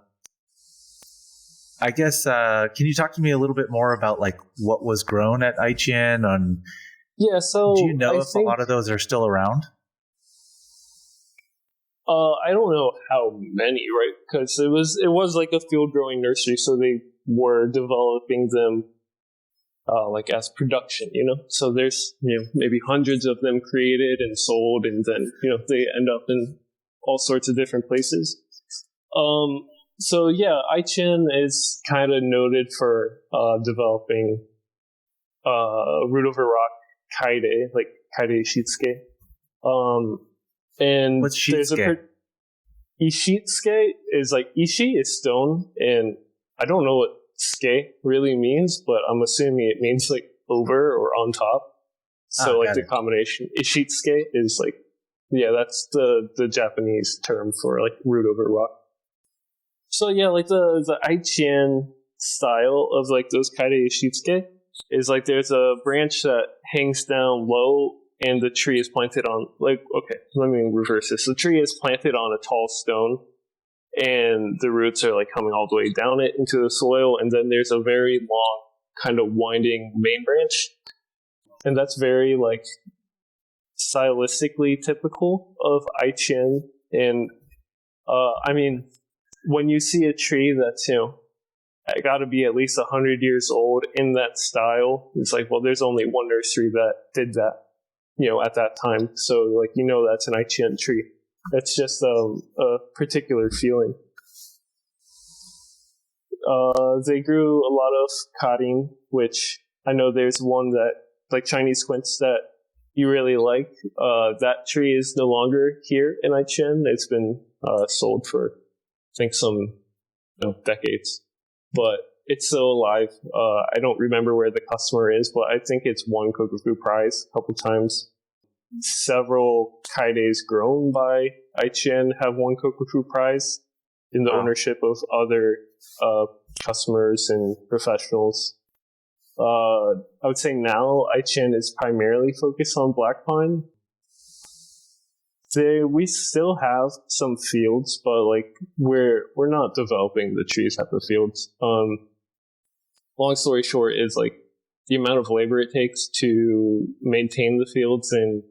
A: I guess, can you talk to me a little bit more about what was grown at AichiEn?
G: So
A: do you know if a lot of those are still around?
G: I don't know how many, right? Because it was a field growing nursery, so they were developing them as production, So there's maybe hundreds of them created and sold, and then they end up in all sorts of different places. So yeah, AichiEn is kind of noted for developing root over rock kaide, kaide shitsuke. And
A: what's shitsuke?
G: Ishitsuke is ishi is stone, and I don't know what ske really means, but I'm assuming it means over or on top. So the combination ishitsuke is that's the Japanese term for root over rock. So yeah, the AichiEn style of those kaide ishitsuke is there's a branch that hangs down low and the tree is planted on okay, let me reverse this. The tree is planted on a tall stone and the roots are coming all the way down it into the soil, and then there's a very long kind of winding main branch, and that's very stylistically typical of AichiEn. And I mean, when you see a tree that's got to be at least 100 years old in that style, it's well, there's only one nursery that did that at that time, so that's an AichiEn tree. That's just a particular feeling. They grew a lot of karin, which I know there's one that Chinese quince that you really like. That tree is no longer here in AichiEn. It's been sold for, I think, some decades. But it's still alive. I don't remember where the customer is, but I think it's won Kokoku Prize a couple times. Several kaides grown by AichiEn have won Kokoku Prize in the ownership of other customers and professionals. I would say now AichiEn is primarily focused on black pine. We still have some fields, but like we're not developing the trees at the fields. Long story short is like the amount of labor it takes to maintain the fields and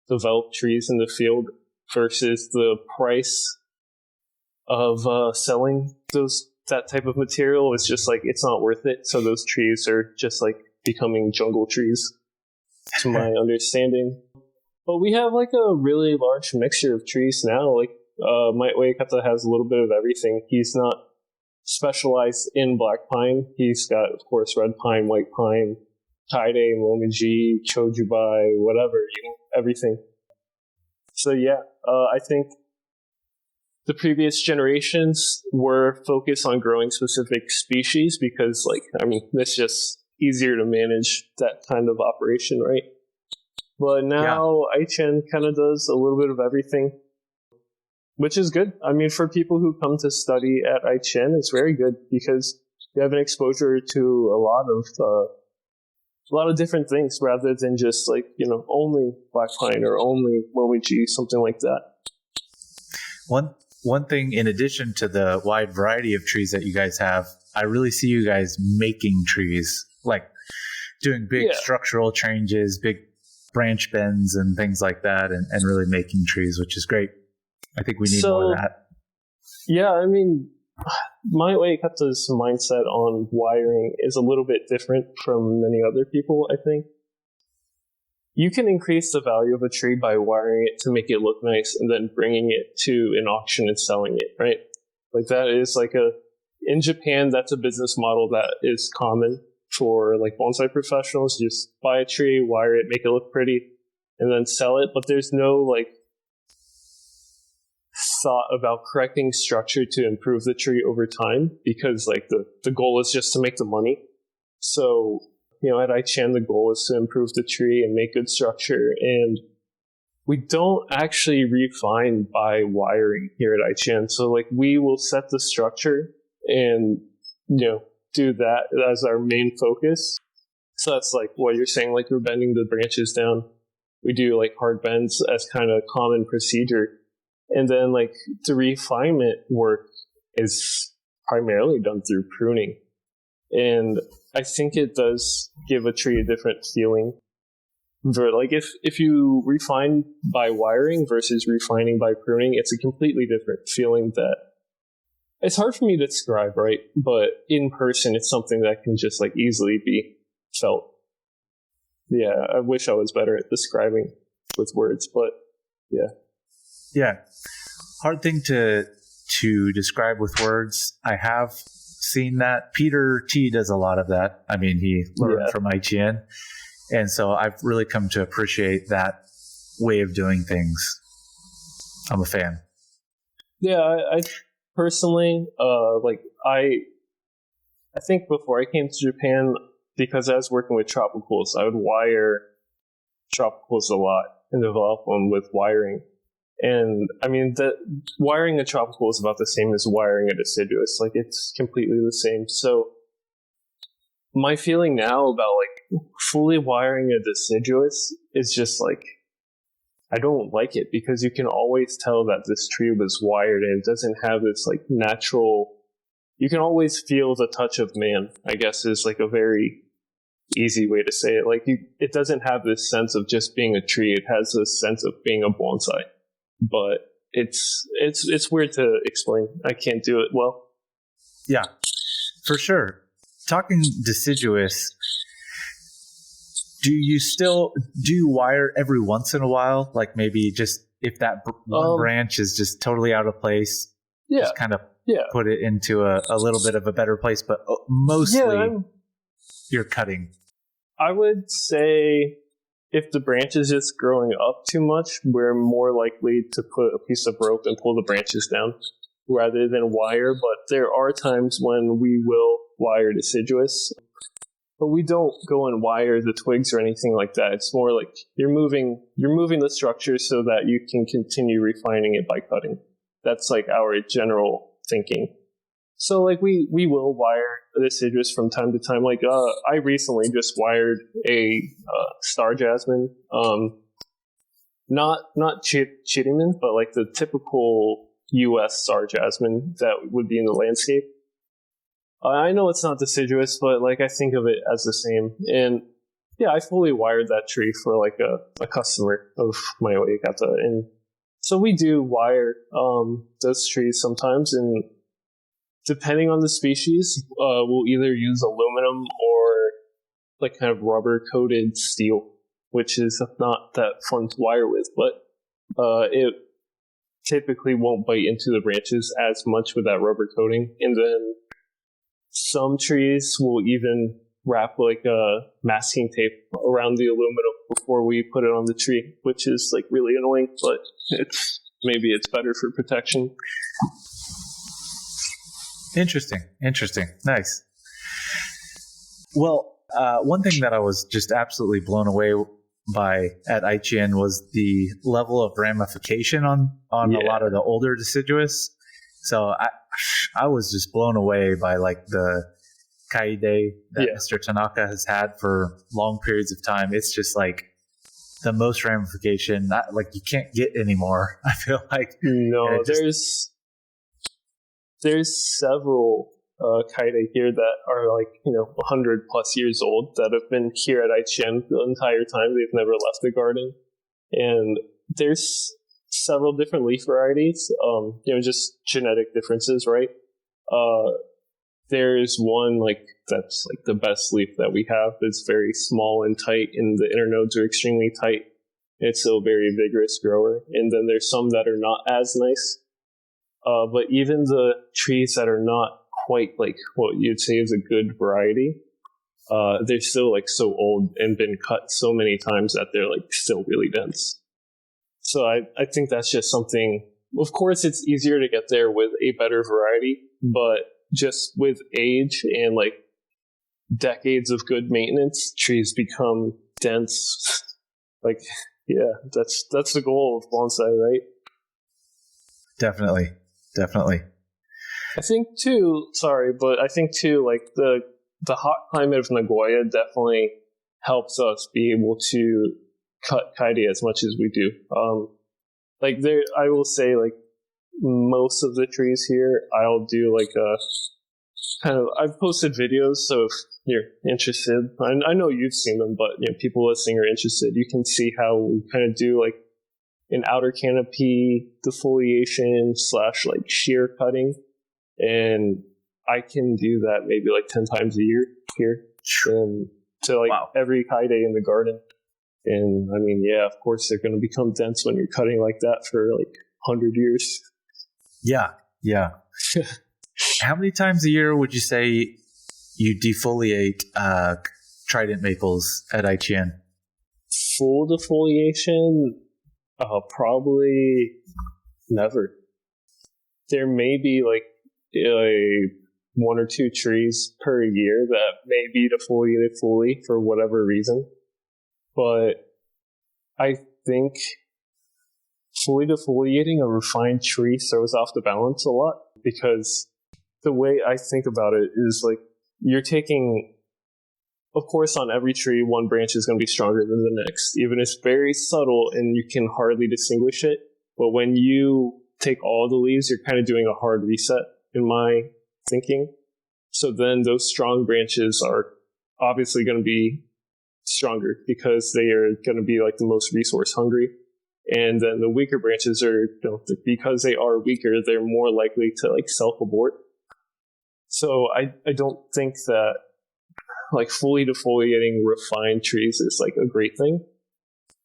G: develop trees in the field versus the price of selling that type of material is just like it's not worth it. So those trees are just like becoming jungle trees, to my understanding. But we have like a really large mixture of trees now. Like my Uekata has a little bit of everything. He's not specialized in black pine. He's got, of course, red pine, white pine, kaide, momiji, chojubai, whatever, everything. So yeah, I think the previous generations were focused on growing specific species because, like, I mean, it's just easier to manage that kind of operation, right? But now AichiEn kind of does a little bit of everything, which is good. I mean, for people who come to study at AichiEn, it's very good because you have an exposure to a lot of different things rather than just like, only black pine or only momiji, something like that.
A: One thing, in addition to the wide variety of trees that you guys have, I really see you guys making trees, like doing big structural changes, big branch bends and things like that, and really making trees, which is great. I think we need more of that.
G: Yeah, I mean, my Uekata's mindset on wiring is a little bit different from many other people, I think. You can increase the value of a tree by wiring it to make it look nice and then bringing it to an auction and selling it, right? Like that is like in Japan, that's a business model that is common for like bonsai professionals. Just buy a tree, wire it, make it look pretty, and then sell it. But there's no like thought about correcting structure to improve the tree over time because like the goal is just to make the money. So, at AichiEn, the goal is to improve the tree and make good structure. And we don't actually refine by wiring here at AichiEn. So like we will set the structure and, do that as our main focus. So that's like what you're saying, like we're bending the branches down. We do like hard bends as kind of common procedure. And then like the refinement work is primarily done through pruning. And I think it does give a tree a different feeling. Like if you refine by wiring versus refining by pruning, it's a completely different feeling that it's hard for me to describe, right? But in person, it's something that can just like easily be felt. Yeah, I wish I was better at describing with words, but yeah.
A: Yeah. Hard thing to describe with words. I have seen that. Peter T does a lot of that. I mean, he learned from AichiEn. And so I've really come to appreciate that way of doing things. I'm a fan.
G: Yeah, I personally, I think before I came to Japan, because I was working with tropicals, I would wire tropicals a lot and develop them with wiring. And I mean, wiring a tropical is about the same as wiring a deciduous. Like it's completely the same. So my feeling now about like fully wiring a deciduous is just like, I don't like it because you can always tell that this tree was wired and it doesn't have this like natural, you can always feel the touch of man, I guess is like a very easy way to say it. Like it doesn't have this sense of just being a tree. It has this sense of being a bonsai. But it's weird to explain. I can't do it well.
A: Yeah, for sure. Talking deciduous, do you wire every once in a while? Like maybe just if that one branch is just totally out of place, just kind of put it into a little bit of a better place. But mostly you're cutting.
G: I would say if the branch is just growing up too much, we're more likely to put a piece of rope and pull the branches down. rather than wire, but there are times when we will wire deciduous. But we don't go and wire the twigs or anything like that. It's more like you're moving the structure so that you can continue refining it by cutting. That's like our general thinking. So like we will wire the deciduous from time to time. Like I recently just wired a star jasmine, not Chiriman, but like the typical U.S. star jasmine that would be in the landscape. I know it's not deciduous, but like I think of it as the same. And yeah, I fully wired that tree for like a customer of my Oyakata. And so we do wire those trees sometimes, and depending on the species, we'll either use aluminum or like kind of rubber coated steel, which is not that fun to wire with, but it typically won't bite into the branches as much with that rubber coating. And then some trees will even wrap like a masking tape around the aluminum before we put it on the tree, which is like really annoying, but maybe it's better for protection.
A: Interesting. Nice. Well, one thing that I was just absolutely blown away by at AichiEn was the level of ramification on a lot of the older deciduous. So I was just blown away by like the kaide that Mr. Tanaka has had for long periods of time. It's just like the most ramification, like you can't get anymore. I feel like
G: there's several kaide here that are like 100 plus years old that have been here at AichiEn the entire time. They've never left the garden, and there's several different leaf varieties, just genetic differences, right? There's one like that's like the best leaf that we have. It's very small and tight, and the internodes are extremely tight. It's still a very vigorous grower. And then there's some that are not as nice. But even the trees that are not quite like what you'd say is a good variety, they're still like so old and been cut so many times that they're like still really dense. So I think that's just something. Of course, it's easier to get there with a better variety, but just with age and like decades of good maintenance, trees become dense. Like, yeah, that's the goal of bonsai, right?
A: Definitely.
G: I think too, like the hot climate of Nagoya definitely helps us be able to cut kaide as much as we do. I will say, like, most of the trees here, I'll do like a kind of, I've posted videos, so if you're interested, I know you've seen them, but people listening are interested, you can see how we kind of do like an outer canopy defoliation / like shear cutting, and I can do that maybe like 10 times a year here, to like every kaide in the garden. And I mean, yeah, of course they're going to become dense when you're cutting like that for like 100 years.
A: Yeah. How many times a year would you say you defoliate trident maples at AichiEn?
G: Full defoliation? Probably never. There may be like one or two trees per year that may be defoliated fully for whatever reason. But I think fully defoliating a refined tree throws off the balance a lot, because the way I think about it is like you're taking, of course, on every tree, one branch is going to be stronger than the next. Even if it's very subtle and you can hardly distinguish it. But when you take all the leaves, you're kind of doing a hard reset, in my thinking. So then those strong branches are obviously going to be stronger because they are going to be like the most resource hungry. And then the weaker branches are, because they are weaker, they're more likely to like self-abort. So I don't think that like fully defoliating refined trees is like a great thing.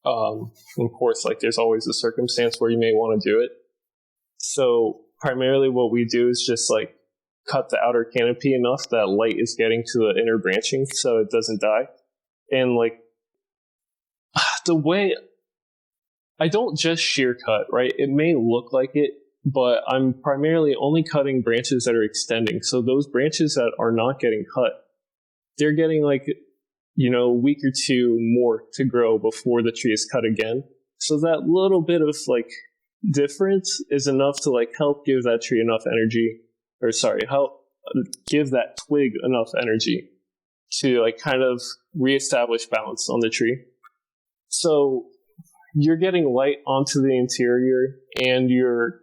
G: Of course, like there's always a circumstance where you may want to do it. So primarily what we do is just like cut the outer canopy enough that light is getting to the inner branching so it doesn't die. And like the way, I don't just shear cut, right? It may look like it but I'm primarily only cutting branches that are extending. So those branches that are not getting cut, they're getting like, a week or two more to grow before the tree is cut again. So that little bit of like difference is enough to like help give that tree enough energy, help give that twig enough energy to like kind of reestablish balance on the tree. So you're getting light onto the interior and you're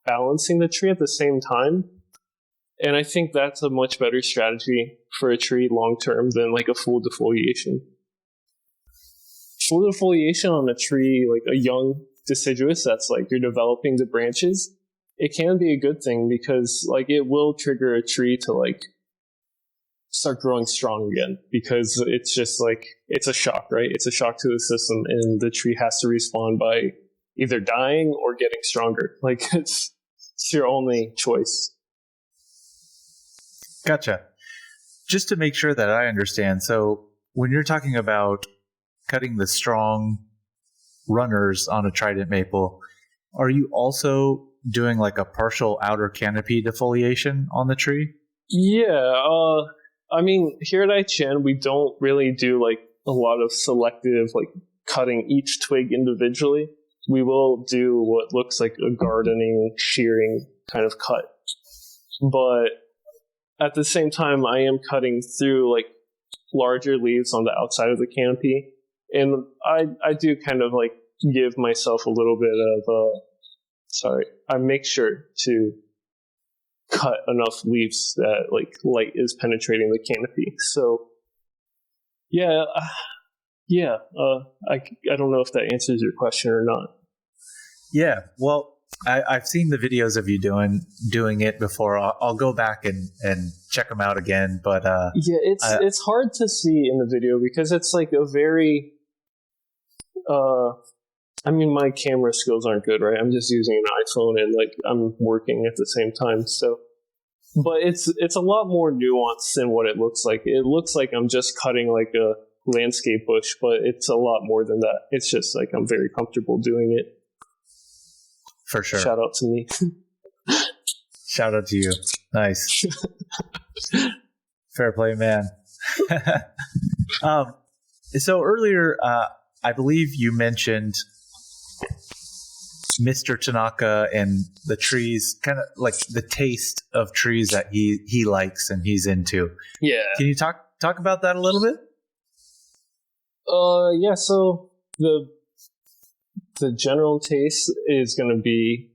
G: balancing the tree at the same time. And I think that's a much better strategy for a tree long term than like a full defoliation. Full defoliation on a tree, like a young deciduous that's like you're developing the branches, it can be a good thing because like it will trigger a tree to like start growing strong again, because it's just like it's a shock, right? It's a shock to the system, and the tree has to respond by either dying or getting stronger. Like it's your only choice.
A: Gotcha. Just to make sure that I understand, so when you're talking about cutting the strong runners on a trident maple, are you also doing like a partial outer canopy defoliation on the tree?
G: Yeah, I mean, here at AichiEn, we don't really do like a lot of selective like cutting each twig individually. We will do what looks like a gardening, shearing kind of cut. But at the same time, I am cutting through like larger leaves on the outside of the canopy. And I do kind of like give myself a little bit of I make sure to cut enough leaves that like light is penetrating the canopy. So I don't know if that answers your question or not.
A: Yeah, well, I've seen the videos of you doing it before. I'll go back and check them out again. But
G: it's hard to see in the video because it's like a very I mean, my camera skills aren't good, right? I'm just using an iPhone and like I'm working at the same time. So, but it's a lot more nuanced than what it looks like. It looks like I'm just cutting like a landscape bush, but it's a lot more than that. It's just like I'm very comfortable doing it.
A: For sure.
G: Shout out to me.
A: Shout out to you. Nice. Fair play, man. So earlier, I believe you mentioned Mr. Tanaka and the trees, kind of like the taste of trees that he likes and he's into.
G: Yeah.
A: Can you talk about that a little bit?
G: Yeah. So the general taste is going to be,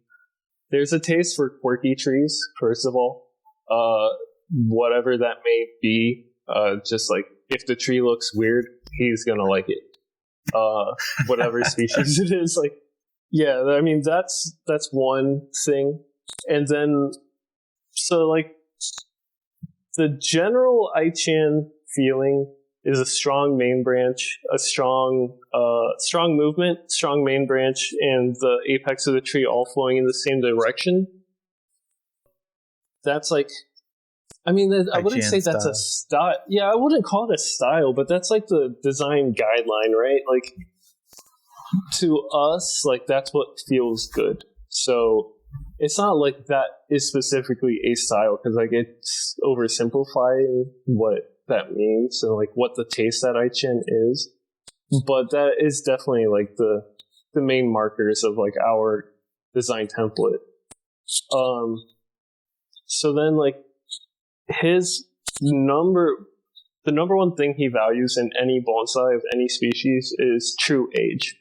G: there's a taste for quirky trees, first of all. Whatever that may be, just like if the tree looks weird, he's going to like it. Whatever species it is, like, yeah, I mean, that's one thing. And then, so like the general AichiEn feeling is a strong main branch, a strong movement, strong main branch, and the apex of the tree all flowing in the same direction. That's like, I mean, I wouldn't say that's a style. Yeah, I wouldn't call it a style, but that's like the design guideline, right? Like, to us, like, that's what feels good. So it's not like that is specifically a style, because like it's oversimplifying what that means and like what the taste at AichiEn is. But that is definitely like the main markers of like our design template. So then like the number one thing he values in any bonsai of any species is true age.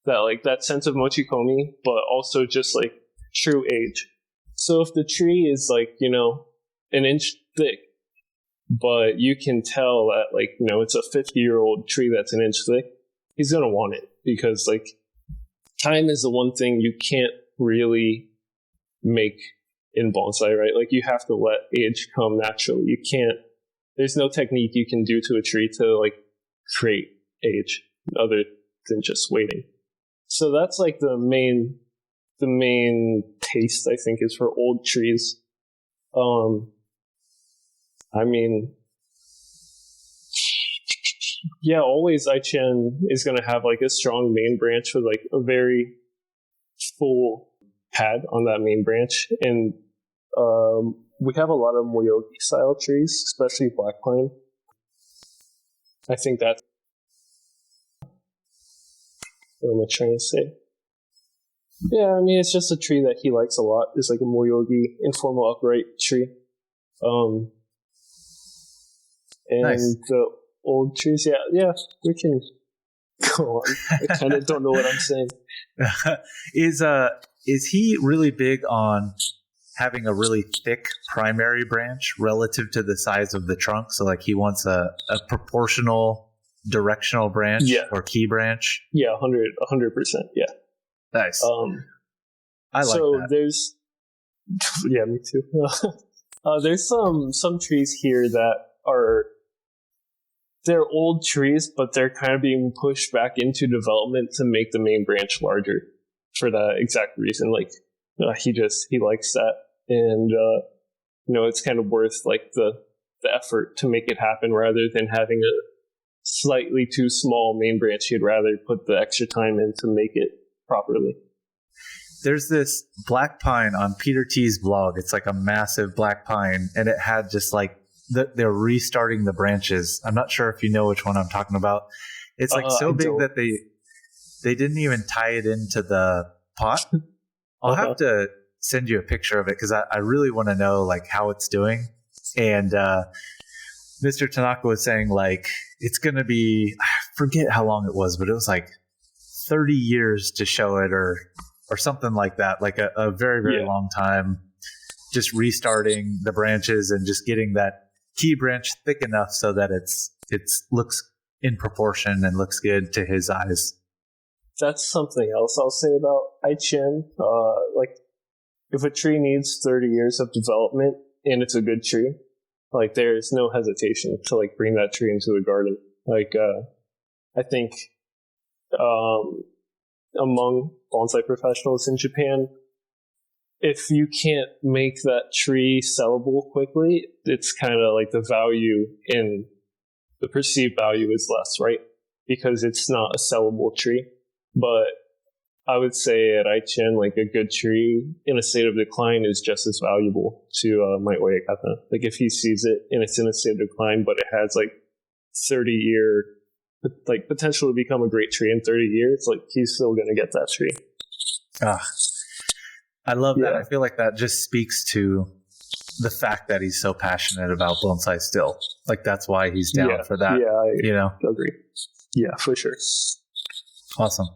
G: That sense of mochikomi, but also just like true age. So if the tree is like, an inch thick, but you can tell that like, it's a 50-year-old tree that's an inch thick, he's going to want it, because like time is the one thing you can't really make in bonsai, right? Like you have to let age come naturally. You can't, there's no technique you can do to a tree to like create age other than just waiting. So that's like the main taste, I think, is for old trees. I mean, yeah, always AichiEn is going to have like a strong main branch with like a very full had on that main branch. And we have a lot of Moyogi style trees, especially black pine. I think that's what am I trying to say? Yeah, I mean, it's just a tree that he likes a lot. It's like a Moyogi informal upright tree. And
A: Nice.
G: the old trees, yeah, we can go on. I kind of don't know what I'm saying.
A: Is he really big on having a really thick primary branch relative to the size of the trunk? So like he wants a proportional directional branch or key branch?
G: Yeah, 100%, yeah.
A: Nice. I like
G: so
A: that.
G: There's, yeah, me too. There's some trees here that they're old trees, but they're kind of being pushed back into development to make the main branch larger for that exact reason. Like he likes that, and it's kind of worth like the effort to make it happen rather than having a slightly too small main branch. He'd rather put the extra time in to make it properly.
A: There's this black pine on Peter T's blog. It's like a massive black pine, and it had just like they're restarting the branches. I'm not sure if you know which one I'm talking about. It's like so big that they didn't even tie it into the pot. I'll have to send you a picture of it because I really want to know like how it's doing. And Mr. Tanaka was saying like it's going to be, I forget how long it was, but it was like 30 years to show it or something like that. Like a very, very long time just restarting the branches and just getting that key branch thick enough so that it's looks in proportion and looks good to his eyes.
G: That's something else I'll say about AichiEn. Like, if a tree needs 30 years of development and it's a good tree, like there is no hesitation to like bring that tree into the garden. Like, I think among bonsai professionals in Japan, if you can't make that tree sellable quickly, it's kind of like the value in the perceived value is less, right? Because it's not a sellable tree. But I would say at AichiEn, like a good tree in a state of decline is just as valuable to Nagoya Prefecture. Like if he sees it and it's in a state of decline, but it has like 30-year like potential to become a great tree in 30 years, like he's still going to get that tree.
A: I love that. I feel like that just speaks to the fact that he's so passionate about bonsai still. Like that's why he's down for that.
G: Yeah, I agree. Yeah, for sure.
A: Awesome.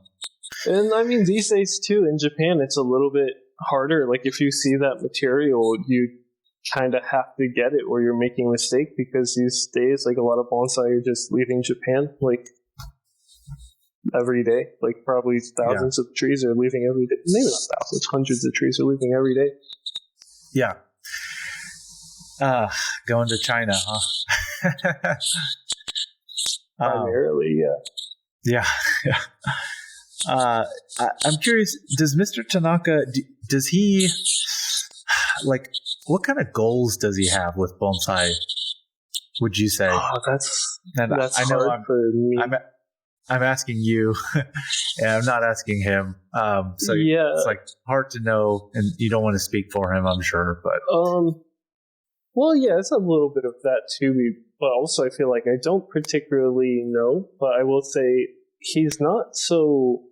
G: And I mean, these days too, in Japan, it's a little bit harder. Like if you see that material, you kind of have to get it or you're making a mistake, because these days, like a lot of bonsai are just leaving Japan, like every day. Like probably thousands of trees are leaving every day. Maybe not thousands, hundreds of trees are leaving every day.
A: Yeah. Going to China, huh?
G: Primarily,
A: yeah. I'm curious, does Mr. Tanaka, does he, like, what kind of goals does he have with bonsai, would you say?
G: Oh, that's
A: I know
G: hard for me.
A: I'm asking you, and I'm not asking him. So it's like hard to know, and you don't want to speak for him, I'm sure. But
G: well, yeah, it's a little bit of that too. But also, I feel like I don't particularly know. But I will say he's not so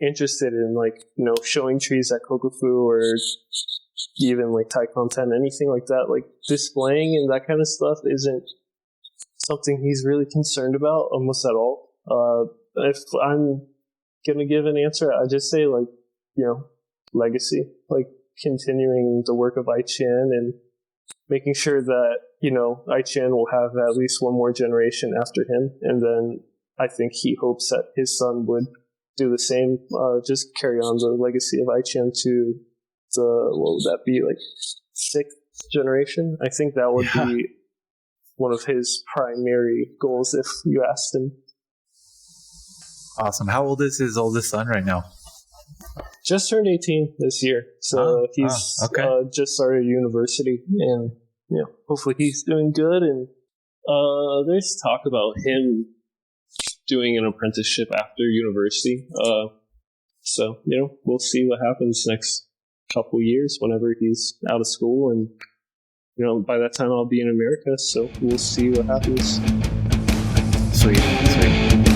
G: interested in like showing trees at Kokufu or even like Taikon-ten, anything like that. Like displaying and that kind of stuff isn't something he's really concerned about almost at all. If I'm gonna give an answer, I just say like legacy, like continuing the work of AichiEn and making sure that AichiEn will have at least one more generation after him, and then I think he hopes that his son would do the same. Just carry on the legacy of AichiEn to the, what would that be, like 6th generation? I think that would be one of his primary goals if you asked him.
A: Awesome. How old is his oldest son right now?
G: Just turned 18 this year, so he's just started university, and hopefully he's doing good. And there's talk about him doing an apprenticeship after university. So we'll see what happens next couple years whenever he's out of school, and by that time I'll be in America, so we'll see what happens.
A: Sweet.